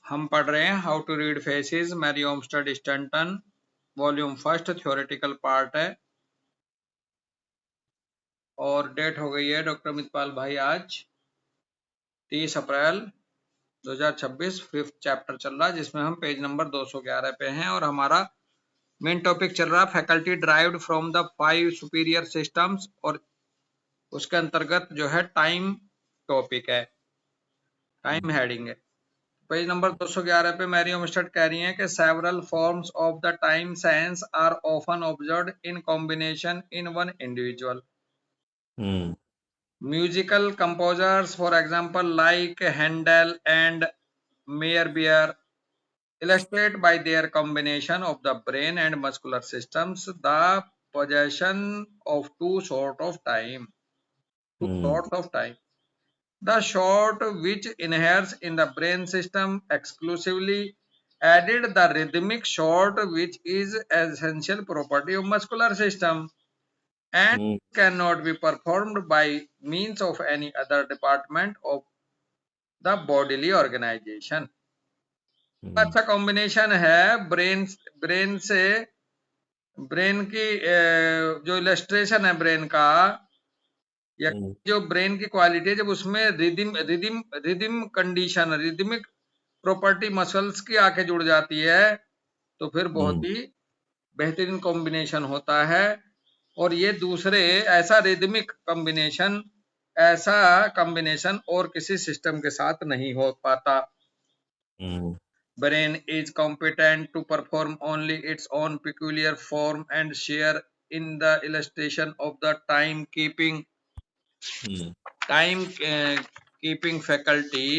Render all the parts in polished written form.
हम पढ़ रहे हैं how to read faces, Mary Olmsted Stanton, volume first, theoretical part है। और डेट हो गई है डॉक्टर मितपाल भाई आज 30 अप्रैल 2026। फिफ्थ चैप्टर चल रहा है जिसमें हम पेज नंबर 211 पे हैं और हमारा मेन टॉपिक चल रहा है faculty derived from the 5 superior systems, और उसके अंतर्गत जो है टाइम टॉपिक है, टाइम हेडिंग है। पेज नंबर 211 पे मैरी ओमस्टेड कह रही हैं कि several forms of the time sense are often observed in combination in one individual. Musical composers, for example, like Handel and Meyerbeer, illustrate by their combination of the brain and muscular systems the possession of two sorts of time. The sort which inheres in the brain system exclusively added the rhythmic sort, which is an essential property of muscular system and cannot be performed by means of any other department of the bodily organization. अच्छा combination है brain से, brain की जो illustration है brain का, या जो brain की क्वालिटी है, जब उसमें rhythm condition, rhythmic property muscles की आके जुड़ जाती है तो फिर बहुत ही बेहतरीन कॉम्बिनेशन होता है। और ये दूसरे ऐसा रिदमिक कॉम्बिनेशन और किसी सिस्टम के साथ नहीं हो पाता। Brain is competent to perform only its own peculiar form and share in the illustration of the time keeping faculty,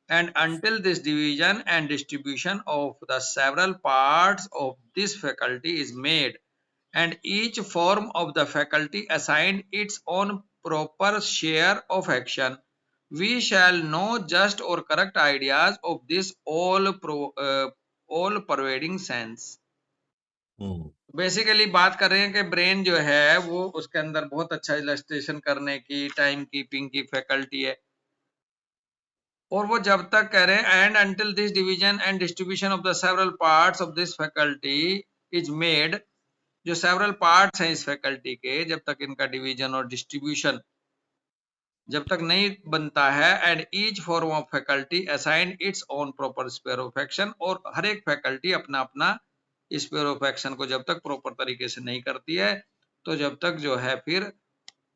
and until this division and distribution of the several parts of this faculty is made and each form of the faculty assigned its own proper share of action, we shall know just or correct ideas of this all pervading sense. Basically बात कर रहे हैं कि brain जो है वो उसके अंदर बहुत अच्छा इलस्ट्रेशन करने की, टाइम कीपिंग की फैकल्टी है, और वो जब तक कह रहे हैं and until this division and distribution of the several parts of this faculty is made, जो सेवरल पार्ट्स हैं इस फैकल्टी के, जब तक इनका डिवीजन और डिस्ट्रीब्यूशन जब तक नहीं बनता है, and each form of faculty assign its own proper sphere of action, और हर एक फैकल्टी अपना अपना स्पेयर ऑफ एक्शन को जब तक प्रॉपर तरीके से नहीं करती है, तो जब तक जो है फिर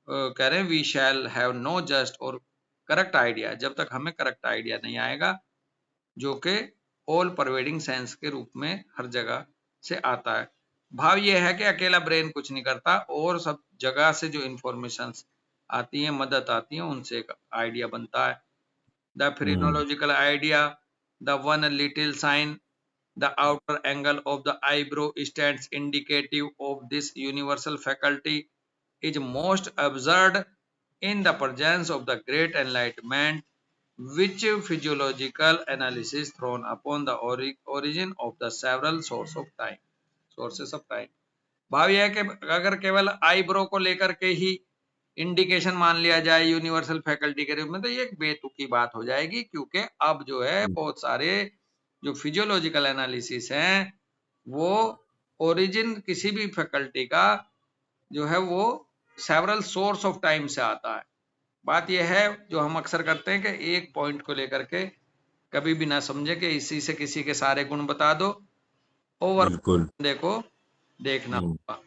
कह रहे हैं we shall have no just और करेक्ट आइडिया, जब तक हमें करेक्ट आइडिया नहीं आएगा, जो कि ऑल परवेडिंग सेंस के रूप में हर जगह से आता है। भाव ये है कि अकेला ब्रेन कुछ नहीं करता, और सब जगह से जो इंफॉर्मेशन आती है, मदद आती है, उनसे एक आइडिया बनता है। The phrenological idea, the one little sign, the outer angle of the eyebrow stands indicative of this universal faculty is most absurd in the presence of the great enlightenment, which physiological analysis thrown upon the origin of the several sources of time. भाव यह है कि अगर केवल eyebrow को लेकर के ही indication मान लिया जाए यूनिवर्सल फैकल्टी के रूप में, तो ये एक बेतुकी बात हो जाएगी, क्योंकि अब जो है बहुत सारे जो फिजियोलॉजिकल एनालिसिस हैं वो ओरिजिन किसी भी फैकल्टी का जो है वो सेवरल सोर्स ऑफ टाइम से आता है। बात यह है जो हम अक्सर करते हैं कि एक पॉइंट को लेकर के कभी भी ना समझे कि इसी से किसी के सारे गुण बता दो, ओवर देखो देखना होगा।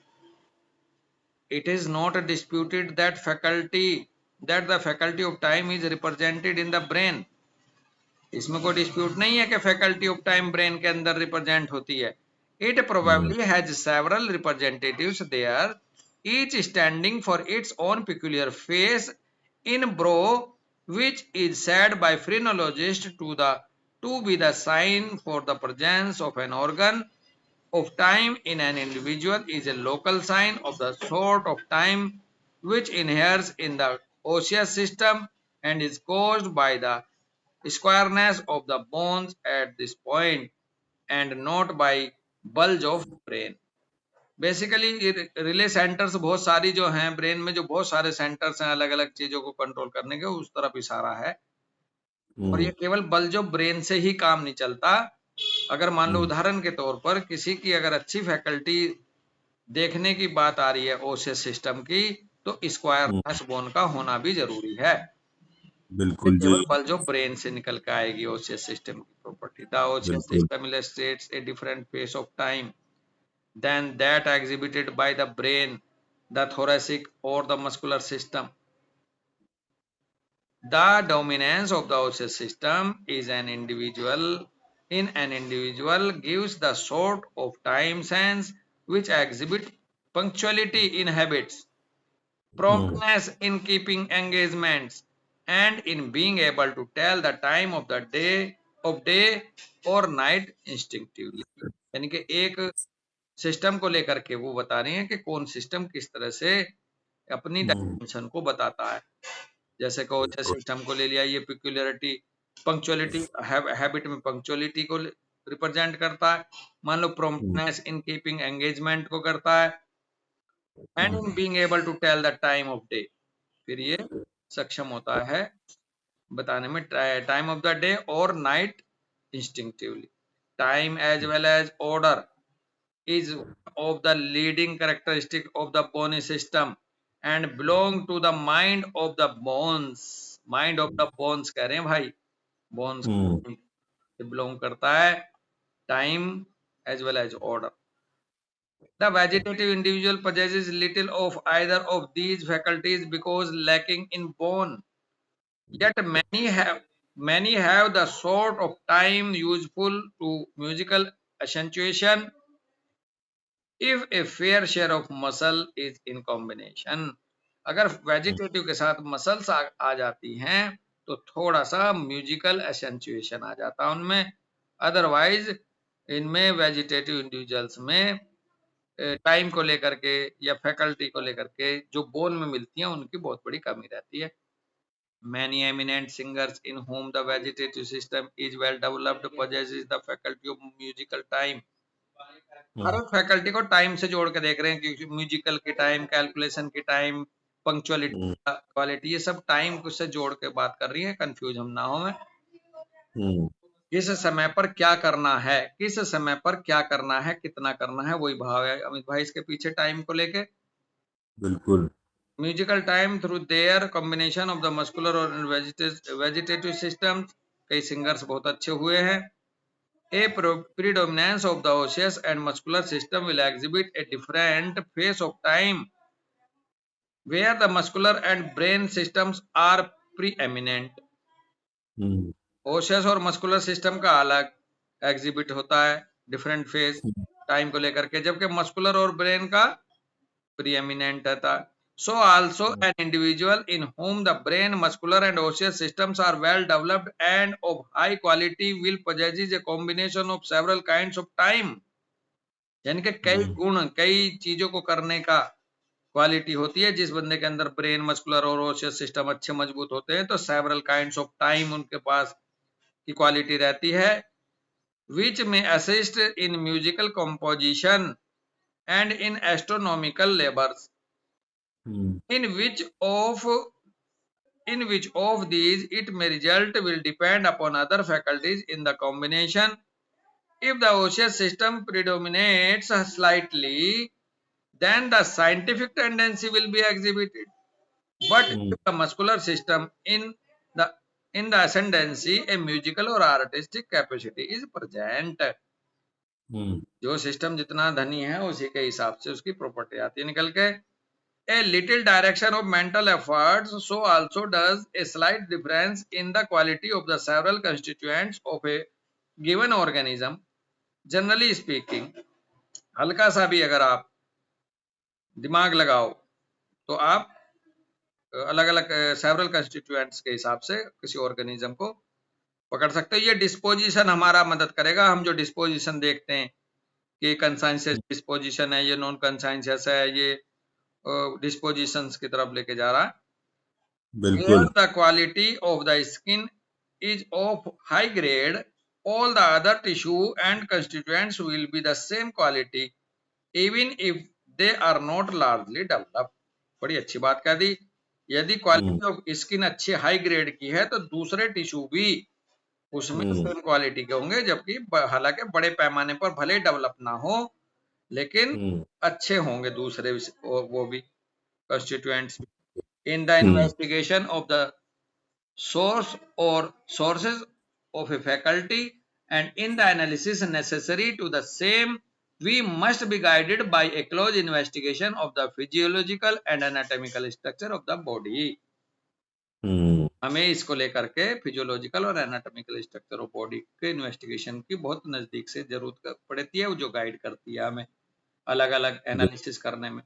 It is not disputed that the faculty of time is represented in the brain. इसमें कोई डिस्प्यूट नहीं है कि फैकल्टी ऑफ टाइम ब्रेन के अंदर रिप्रेजेंट होती है। It probably has several representatives there, each standing for its own peculiar phase in bro, which is said by phrenologists to be the sign for the presence of an organ of time in an individual, is a local sign of the sort of time which inheres in the osseous system and is caused by the squareness of the bones at this point and not by bulge of brain. Basically relay centres बहुत सारी जो हैं brain में, जो बहुत सारे centres हैं अलग अलग चीजों को कंट्रोल करने के, उस तरफ इशारा है और ये केवल बल जो ब्रेन से ही काम नहीं चलता। अगर मान लो उदाहरण के तौर पर किसी की अगर अच्छी फैकल्टी देखने की बात आ रही है ओसियस सिस्टम की, तो स्क्वायर बोन का होना भी जरूरी है। बिल्कुल जी, केवल बल जो ब्रेन से निकल के आएगी ओसियस सिस्टम की प्रॉपर्टी। द ओसियस बिल्कुल। System illustrates a different phase of time than that exhibited by the brain, the thoracic or the muscular system. The dominance of the osseous system is an individual gives the sort of time sense which exhibit punctuality in habits, promptness in keeping engagements, and in being able to tell the time of the day or night instinctively. यानी कि एक system को लेकर के वो बता रही है कि कौन सिस्टम किस तरह से अपनी डायमेंशन को बताता है। जैसे कोचेस सिस्टम को ले लिया, ये पिक्यूलियरिटी पंक्चुअलिटी हैबिट में पंक्चुअलिटी को रिप्रेजेंट करता है। मान लो प्रॉम्प्टनेस इन कीपिंग एंगेजमेंट को करता है, and in being able to tell the time of day, फिर ये सक्षम होता है बताने में टाइम ऑफ द डे और night instinctively. Time as well as order is of the leading characteristic of the bony system and belong to the mind of the bones. Mind of the bones कह रहे हैं भाई, bones से belong करता है time as well as order. The vegetative individual possesses little of either of these faculties because lacking in bone. Yet many have the sort of time useful to musical accentuation if a fair share of muscle is in combination. अगर vegetative के साथ muscles आ जाती हैं तो थोड़ा सा musical एसेंचुएशन आ जाता है उनमें। अदरवाइज इनमें वेजिटेटिव इंडिविजुअल्स में टाइम को लेकर के या फैकल्टी को लेकर के जो बोन में मिलती हैं उनकी बहुत बड़ी कमी रहती है। Many eminent singers in whom the vegetative system is well developed possesses the faculty of musical time. Her faculty को टाइम से जोड़ के देख रहे हैं, क्योंकि म्यूजिकल की टाइम, कैलकुलेशन की टाइम, पंक्चुअलिटी, क्वालिटी, ये सब टाइम से जोड़ के बात कर रही है, कंफ्यूज हम ना हो में। किस समय पर क्या करना है, किस समय पर क्या करना है, कितना करना है, वही भाव है अमित भाई इसके पीछे टाइम को लेके। बिल्कुल। Musical time through their combination of the muscular और वेजिटेटिव सिस्टम, कई सिंगर्स बहुत अच्छे हुए हैं। A predominance of the osseous and muscular system will exhibit a different phase of time where the muscular and brain systems are preeminent. ओशियस और muscular system का अलग exhibit होता है डिफरेंट फेज टाइम को लेकर के, जबकि मस्कुलर और ब्रेन का प्रीएमिनेंट था। So also an individual in whom the brain, muscular and osseous systems are well developed and of high quality will possess a combination of several kinds of time. यानी कि कई गुण, कई चीजों को करने का क्वालिटी होती है। जिस बंदे के अंदर ब्रेन, मस्कुलर और ओशियस सिस्टम अच्छे मजबूत होते हैं तो सेवरल काइंड्स ऑफ टाइम उनके पास की क्वालिटी रहती है, which may assist in musical composition and in astronomical labors. In which of these it may result will depend upon other faculties in the combination. If the osseous system predominates slightly, then the scientific tendency will be exhibited. But if the muscular system in the ascendancy, a musical or artistic capacity is present. जो system जितना धनी है उसी के हिसाब से उसकी property आती है निकल के। A little direction of mental efforts, so also does a slight difference in the quality of the several constituents of a given organism. Generally speaking, हल्का सा भी अगर आप दिमाग लगाओ तो आप अलग अलग सेवरल कंस्टिट्यूएंट्स के हिसाब से किसी ऑर्गेनिज्म को पकड़ सकते हो। ये डिस्पोजिशन हमारा मदद करेगा। हम जो डिस्पोजिशन देखते हैं कि कंसाइंसियस डिस्पोजिशन है, ये नॉन कंसाइंसियस है, ये डिस्पोजिशंस की तरफ लेके जा रहा है। बिल्कुल। The quality of the skin is of high grade, all the other tissue and constituents will be the same quality even if they are not largely developed. बड़ी अच्छी बात कह दी यदि क्वालिटी ऑफ स्किन अच्छी हाई ग्रेड की है तो दूसरे टिश्यू भी उसमें सेम क्वालिटी के होंगे, जबकि हालांकि बड़े पैमाने पर भले डेवलप ना हो, लेकिन अच्छे होंगे दूसरे वो भी constituents. In the investigation of the source or sources of a faculty and in the analysis necessary to the same, we must be guided by a close investigation of the physiological and anatomical structure of the body। हमें इसको लेकर के physiological और anatomical structure of body के investigation की बहुत नजदीक से जरूरत पड़ती है, वो जो गाइड करती है हमें अलग अलग एनालिसिस करने में।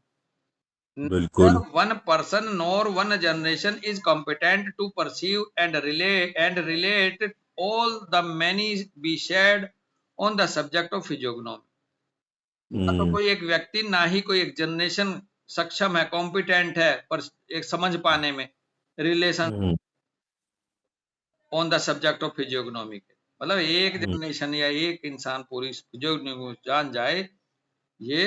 बिल्कुल। Neither one person nor one generation is competent to perceive and relate all the many be shared on the subject of physiognomy। ना तो कोई एक व्यक्ति ना ही कोई एक जनरेशन सक्षम है, कॉम्पिटेंट है पर एक समझ पाने में relation on the subject of physiognomy के। मतलब एक जनरेशन या एक इंसान पूरी फिजियोग्नोमी जान जाए, ये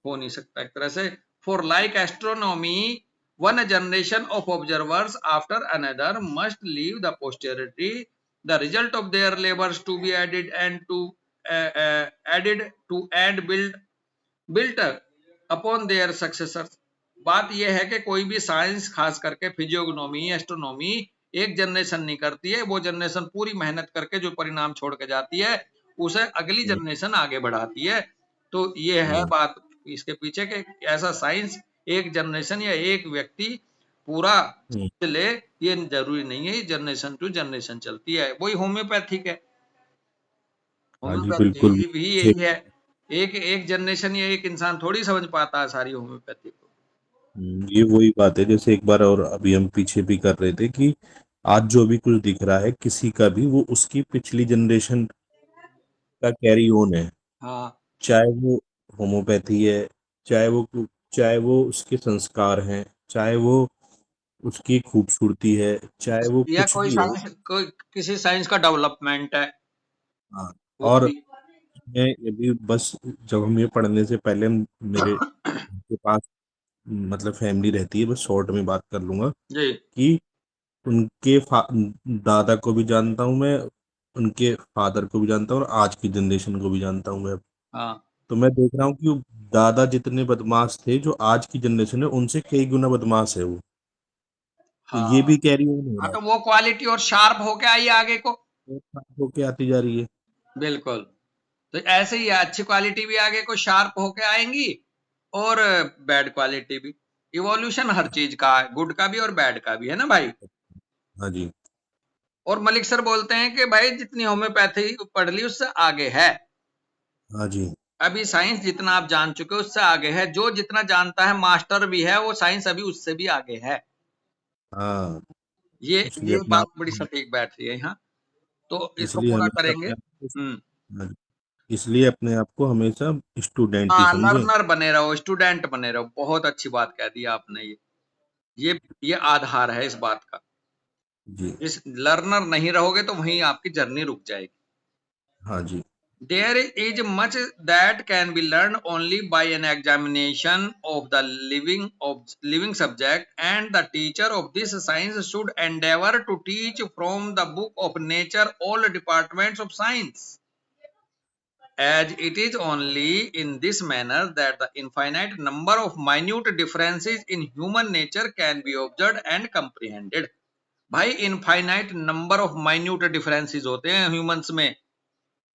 हो नहीं सकता एक तरह से। For like astronomy, one generation of observers after another must leave the posterity the result of their labors to be added and built upon their successors। बात यह है कि कोई भी साइंस, खास करके फिजियोग्नोमी, एस्ट्रोनॉमी, एक जनरेशन नहीं करती है, वो जनरेशन पूरी मेहनत करके जो परिणाम छोड़ के जाती है उसे अगली जनरेशन आगे बढ़ाती है। तो ये है बात इसके पीछे के ऐसा साइंस एक जनरेशन या एक व्यक्ति पूरा ले, ये जरूरी नहीं है, जनरेशन टू जनरेशन चलती है। वही होम्योपैथिक है, होम्योपैथी भी यही है, एक जनरेशन या एक इंसान थोड़ी समझ पाता है सारी होम्योपैथी को। ये वही बात है, जैसे एक बार और अभी हम पीछे भी कर रहे थे कि आज जो भी कुछ दिख रहा है किसी का भी, वो उसकी पिछली जनरेशन का कैरी ऑन है। हाँ, चाहे वो होम्योपैथी है, चाहे वो उसके संस्कार हैं, चाहे वो उसकी खूबसूरती है, चाहे वो या कुछ कोई भी हो। साइंस, कोई किसी साइंस का डेवलपमेंट है हाँ। वो और भी। मैं यदि बस जब हम ये पढ़ने से पहले मेरे के पास मतलब फैमिली रहती है, बस शॉर्ट में बात कर लूंगा जी, कि उनके दादा को भी जानता हूँ मैं, उनके फादर को भी जानता हूँ और आज की जनरेशन को भी जानता हूँ मैं। हाँ, तो मैं देख रहा हूँ कि वो दादा जितने बदमाश थे, जो आज की जनरेशन है उनसे कई गुना बदमाश है वो। तो ये हाँ, भी कैरी ऑन हो हाँ, रहा तो वो क्वालिटी और शार्प होके आई आगे को। है, होके आती जा रही है। बिल्कुल, तो ऐसे ही है, अच्छी क्वालिटी भी आगे को शार्प होके आएंगी और बैड क्वालिटी भी। इवोल्यूशन हर चीज का है, गुड का भी और बैड का भी, है ना भाई। हाँ जी। और मलिक सर बोलते हैं कि भाई जितनी होम्योपैथी पढ़ ली उससे आगे है, हाँ जी। अभी साइंस जितना आप जान चुके हो उससे आगे है, जो जितना जानता है मास्टर भी है, वो साइंस अभी उससे भी आगे है। हाँ। इसलिए ये अपने बात आप बड़ी सटीक बैठ रही है यहाँ, तो इसको इसलिए पूरा हमेशा करेंगे। अपने आप को हम्म, हाँ जी। इसलिए अपने आप को हमेशा स्टूडेंट ही हाँ, समझें। लर्नर बने रहो, स्टूडेंट बने रहो, बहुत अच्छी बात कह दी आपने। ये आधार है इस बात का। जी। इस लर्नर नहीं रहोगे तो वहीं आपकी जर्नी रुक जाएगी। हाँ जी। There is much that can be learned only by an examination of the living subject, and the teacher of this science should endeavor to teach from the book of nature all departments of science, as it is only in this manner that the infinite number of minute differences in human nature can be observed and comprehended। भाई infinite number of minute differences होते हैं humans में,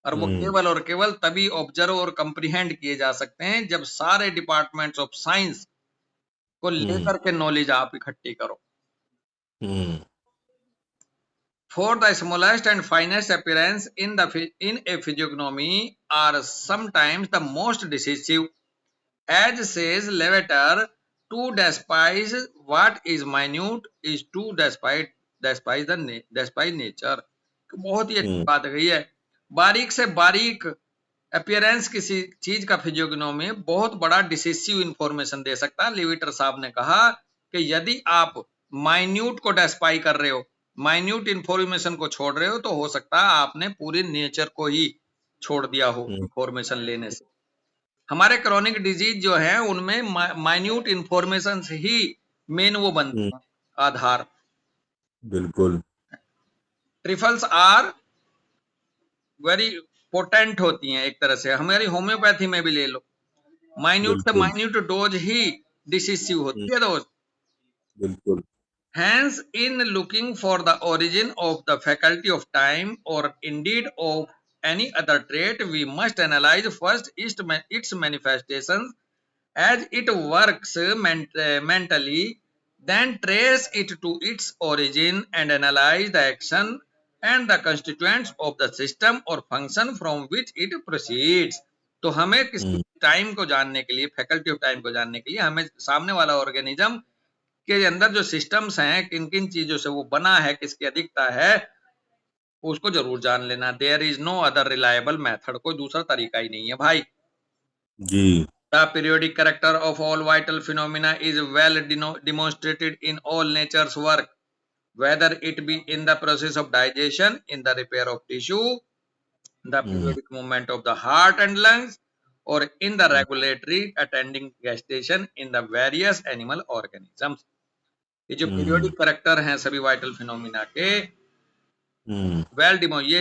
और वो केवल और केवल तभी ऑब्जर्व और कंप्रीहेंड किए जा सकते हैं जब सारे डिपार्टमेंट्स ऑफ साइंस को लेकर के नॉलेज आप इकट्ठी करो। For the smallest and finest appearance in a physiognomy are sometimes the most decisive, as says Lavater, to despise what is minute is to despise nature। बहुत ही अच्छी बात कही है। बारीक से बारीक अपीयरेंस किसी चीज का फिजियोग्नोमी बहुत बड़ा डिसिसिव इंफॉर्मेशन दे सकता है। लिविटर साहब ने कहा कि यदि आप माइन्यूट को डेस्पाई कर रहे हो, माइन्यूट इंफॉर्मेशन को छोड़ रहे हो, तो हो सकता है आपने पूरी नेचर को ही छोड़ दिया हो इंफॉर्मेशन लेने से। हमारे क्रॉनिक डिजीज जो है उनमें माइन्यूट इंफॉर्मेशन ही मेन वो बनती है आधार। बिल्कुल। ट्रिफल्स आर वेरी पोटेंट होती हैं एक तरह से, हमारी होम्योपैथी में भी ले लो, माइन्यूट से बिल्कुल। माइन्यूट डोज ही डिसिसिव होती है दोस्त। बिल्कुल। Hence, in looking for the origin of the faculty of time or indeed of any other trait, we must analyze first its manifestations as it works mentally, then trace it to its origin and analyze the action and the constituents of the system or function from which it proceeds. तो हमें किसी time को जानने के लिए, faculty of time को जानने के लिए, हमें सामने वाला ऑर्गेनिज्म के अंदर जो सिस्टम्स हैं, किन किन चीजों से वो बना है, किसकी अधिकता है, उसको जरूर जान लेना। There is no other reliable method, कोई दूसरा तरीका ही नहीं है भाई जी। The periodic character of all vital phenomena is well demonstrated in all nature's work, whether it be in the process of digestion, in the repair of tissue, the periodic movement of the heart and lungs, or in the regulatory attending gestation in the various animal organisms. ये जो periodic character हैं सभी vital phenomena के, well डिमो ये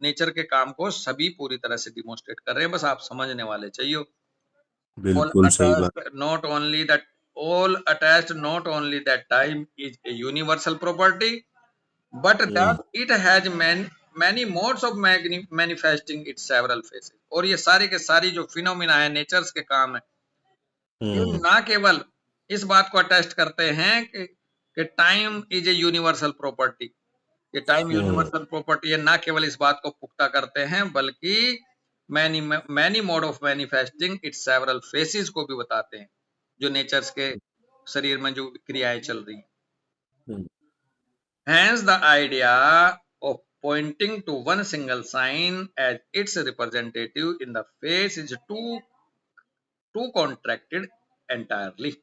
nature के काम को सभी पूरी तरह से डिमोन्स्ट्रेट कर रहे हैं, बस आप समझने वाले चाहिए। बिल्कुल सही बात। not only that all attached not only that time is a universal property, but that it has many modes of manifesting its several phases। और ये सारी के सारी जो फिनोमिना है, नेचर्स के काम है, ये ना केवल इस बात को अटेस्ट करते हैं कि time is a universal property, ये टाइम यूनिवर्सल प्रॉपर्टी है, ना केवल इस बात को पुख्ता करते हैं, बल्कि many mode of manifesting it's several faces को भी बताते हैं, जो नेचर्स के शरीर में जो क्रियाएं चल रही हैं। Hence the idea of pointing to one single sign as its representative in the face is too contracted entirely।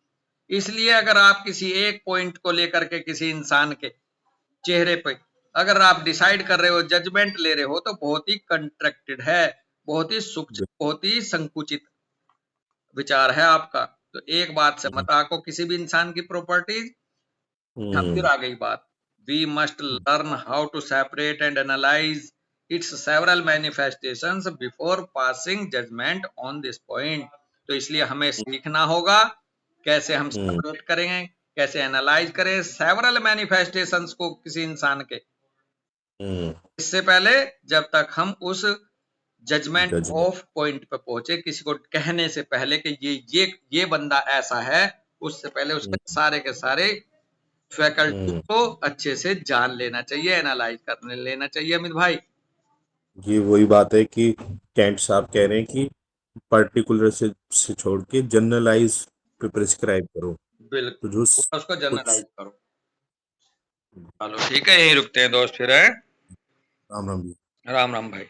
इसलिए अगर आप किसी एक पॉइंट को लेकर के किसी इंसान के चेहरे पे अगर आप डिसाइड कर रहे हो, जजमेंट ले रहे हो, तो बहुत ही कंट्रैक्टेड है, बहुत ही सूक्ष्म, बहुत ही संकुचित विचार है आपका। तो एक बात से मत आको किसी भी इंसान की प्रॉपर्टीज। फिर आ गई बात, we must learn how to separate and analyse its several manifestations before passing judgement on this point. तो इसलिए हमें सीखना होगा कैसे हम सेपरेट करेंगे, कैसे एनालाइज करें सेवरल मैनिफेस्टेशंस को किसी इंसान के, इससे पहले जब तक हम उस जजमेंट ऑफ पॉइंट पे पहुंचे, किसी को कहने से पहले कि ये बंदा ऐसा है, उससे पहले उसके सारे के सारे फैकल्टी को अच्छे से जान लेना चाहिए, एनालाइज कर लेना चाहिए। अमित भाई ये वही बात है कि कैंट साहब कह रहे हैं कि पर्टिकुलर से छोड़ के जनरलाइज पे प्रिस्क्राइब करो। बिल्कुल, तो जो उसको जनरलाइज करो। चलो ठीक है, यहीं रुकते हैं दोस्त, फिर है। राम राम जी। राम राम भाई।